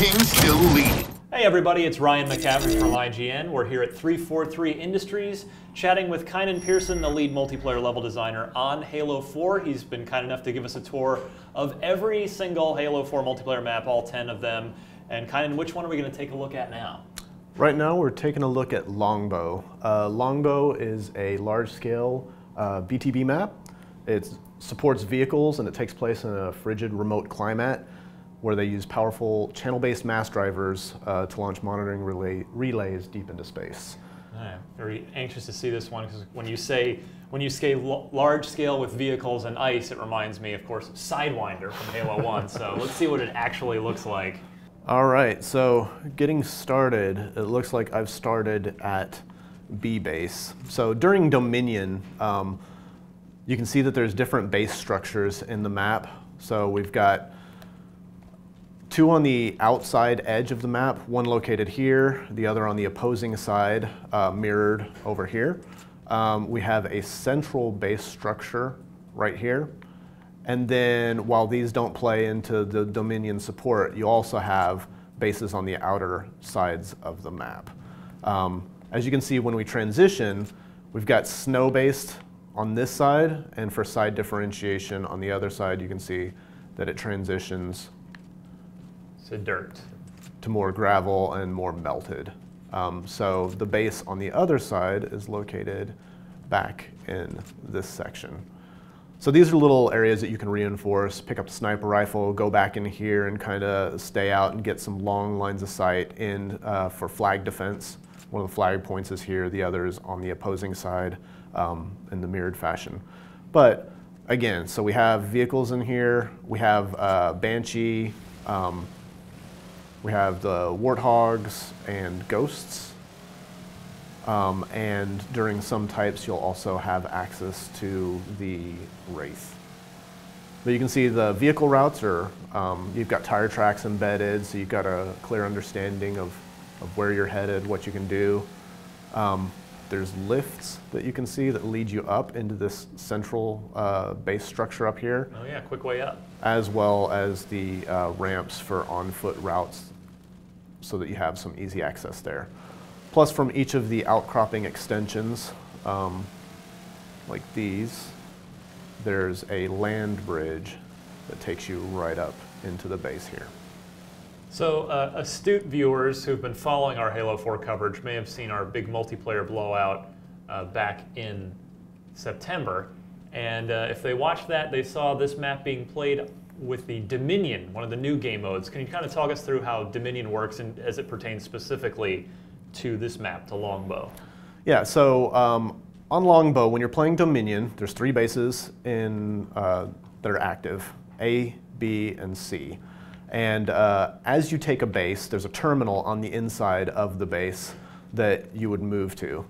King still leading. Hey everybody, it's Ryan McCavish from IGN. We're here at 343 Industries, chatting with Kynan Pearson, the lead multiplayer level designer on Halo 4. He's been kind enough to give us a tour of every single Halo 4 multiplayer map, all 10 of them. And Kynan, which one are we going to take a look at now? Right now we're taking a look at Longbow. Longbow is a large-scale BTB map. It supports vehicles and it takes place in a frigid remote climate where they use powerful channel-based mass drivers to launch monitoring relays deep into space. I'm very anxious to see this one because when you say large scale with vehicles and ice, it reminds me, of course, of Sidewinder from Halo 1. So let's see what it actually looks like. All right, so getting started, it looks like I've started at B base. So during Dominion, you can see that there's different base structures in the map. So we've got two on the outside edge of the map, one located here, the other on the opposing side, mirrored over here. We have a central base structure right here. And then while these don't play into the Dominion support, you also have bases on the outer sides of the map. As you can see, when we transition, we've got snow-based on this side, and for side differentiation on the other side, you can see that it transitions to dirt, to more gravel and more melted. So the base on the other side is located back in this section. So these are little areas that you can reinforce, pick up the sniper rifle, go back in here and kind of stay out and get some long lines of sight in for flag defense. One of the flag points is here, the other is on the opposing side in the mirrored fashion. But again, so we have vehicles in here, we have Banshee, we have the Warthogs and Ghosts, and during some types you'll also have access to the Wraith. But you can see the vehicle routes are, you've got tire tracks embedded, so you've got a clear understanding of where you're headed, what you can do. There's lifts that you can see that lead you up into this central base structure up here. Oh yeah, quick way up. As well as the ramps for on-foot routes so that you have some easy access there. Plus from each of the outcropping extensions, like these, there's a land bridge that takes you right up into the base here. So astute viewers who've been following our Halo 4 coverage may have seen our big multiplayer blowout back in September. And if they watched that, they saw this map being played with the Dominion, one of the new game modes. Can you kind of talk us through how Dominion works and as it pertains specifically to this map, to Longbow? Yeah, so on Longbow, when you're playing Dominion, there's three bases that are active, A, B, and C. And as you take a base, there's a terminal on the inside of the base that you would move to.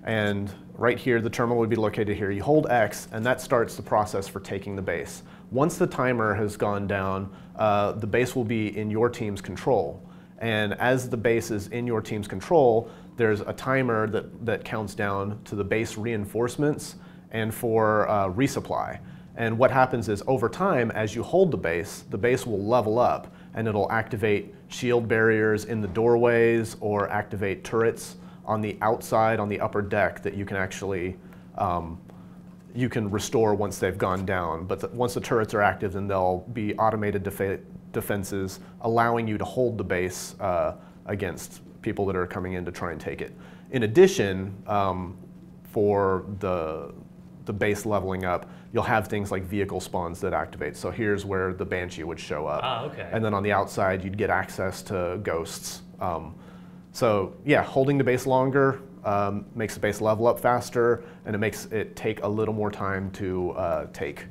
And right here, the terminal would be located here. You hold X, and that starts the process for taking the base. Once the timer has gone down, the base will be in your team's control. And as the base is in your team's control, there's a timer that counts down to the base reinforcements and for resupply. And what happens is over time, as you hold the base will level up and it'll activate shield barriers in the doorways or activate turrets on the outside, on the upper deck that you can actually you can restore once they've gone down. But once the turrets are active, then they'll be automated defenses allowing you to hold the base against people that are coming in to try and take it. In addition, for the base leveling up, you'll have things like vehicle spawns that activate. So here's where the Banshee would show up. Ah, okay. And then on the outside, you'd get access to Ghosts. So yeah, holding the base longer makes the base level up faster, and it makes it take a little more time to take.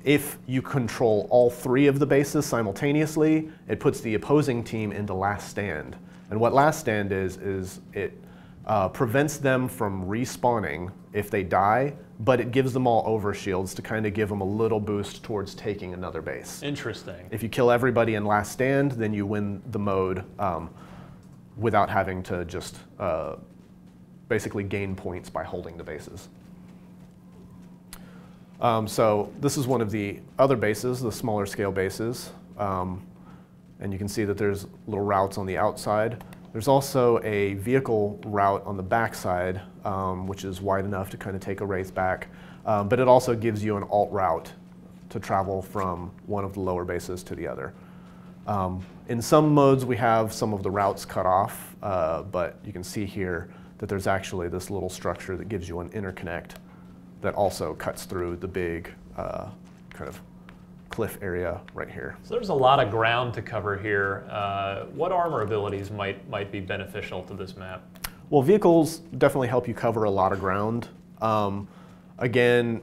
If you control all three of the bases simultaneously, it puts the opposing team into last stand. And what last stand is it prevents them from respawning if they die, but it gives them all overshields to kind of give them a little boost towards taking another base. Interesting. If you kill everybody in last stand, then you win the mode without having to just basically gain points by holding the bases. So this is one of the other bases, the smaller scale bases. and you can see that there's little routes on the outside. There's also a vehicle route on the backside, which is wide enough to kind of take a race back, but it also gives you an alt route to travel from one of the lower bases to the other. In some modes we have some of the routes cut off, but you can see here that there's actually this little structure that gives you an interconnect that also cuts through the big kind of cliff area right here. So there's a lot of ground to cover here. What armor abilities might be beneficial to this map? Well, vehicles definitely help you cover a lot of ground. Again,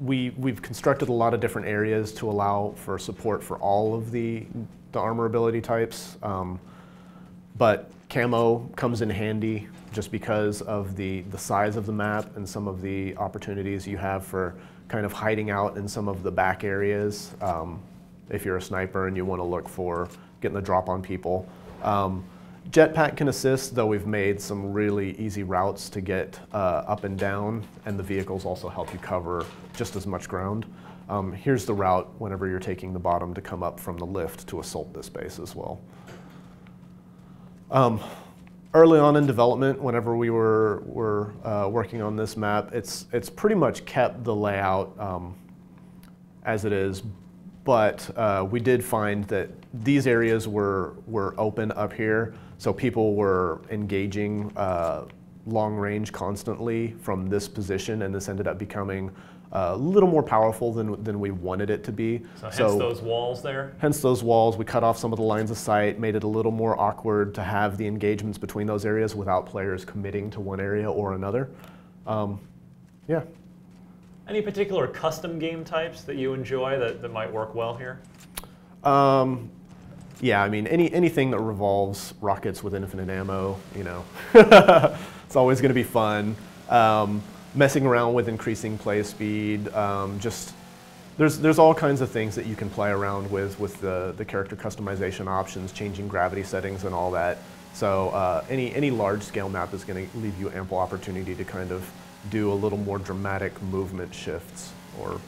we've constructed a lot of different areas to allow for support for all of the armor ability types, but camo comes in handy just because of the size of the map and some of the opportunities you have for kind of hiding out in some of the back areas if you're a sniper and you want to look for getting the drop on people. Jetpack can assist, though we've made some really easy routes to get up and down, and the vehicles also help you cover just as much ground. Here's the route whenever you're taking the bottom to come up from the lift to assault this base as well. Early on in development, whenever we were working on this map, it's pretty much kept the layout as it is, but we did find that these areas were open up here, so people were engaging long range constantly from this position, and this ended up becoming a little more powerful than we wanted it to be. So hence those walls there? Hence those walls. We cut off some of the lines of sight, made it a little more awkward to have the engagements between those areas without players committing to one area or another. Yeah. Any particular custom game types that you enjoy that might work well here? Yeah, I mean, anything that revolves rockets with infinite ammo, you know, it's always going to be fun. Messing around with increasing play speed, just there's all kinds of things that you can play around with the character customization options, changing gravity settings and all that. So any large scale map is going to leave you ample opportunity to kind of do a little more dramatic movement shifts or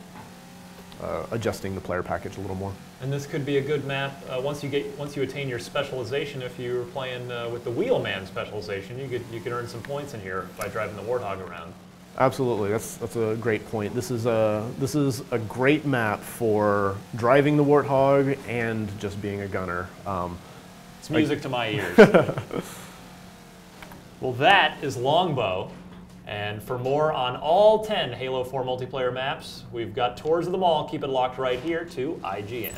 adjusting the player package a little more. And this could be a good map once you attain your specialization. If you're playing with the wheelman specialization, you could earn some points in here by driving the Warthog around. Absolutely, that's a great point. This is a great map for driving the Warthog and just being a gunner. It's music to my ears. Well, that is Longbow. And for more on all 10 Halo 4 multiplayer maps, we've got tours of them all. Keep it locked right here to IGN.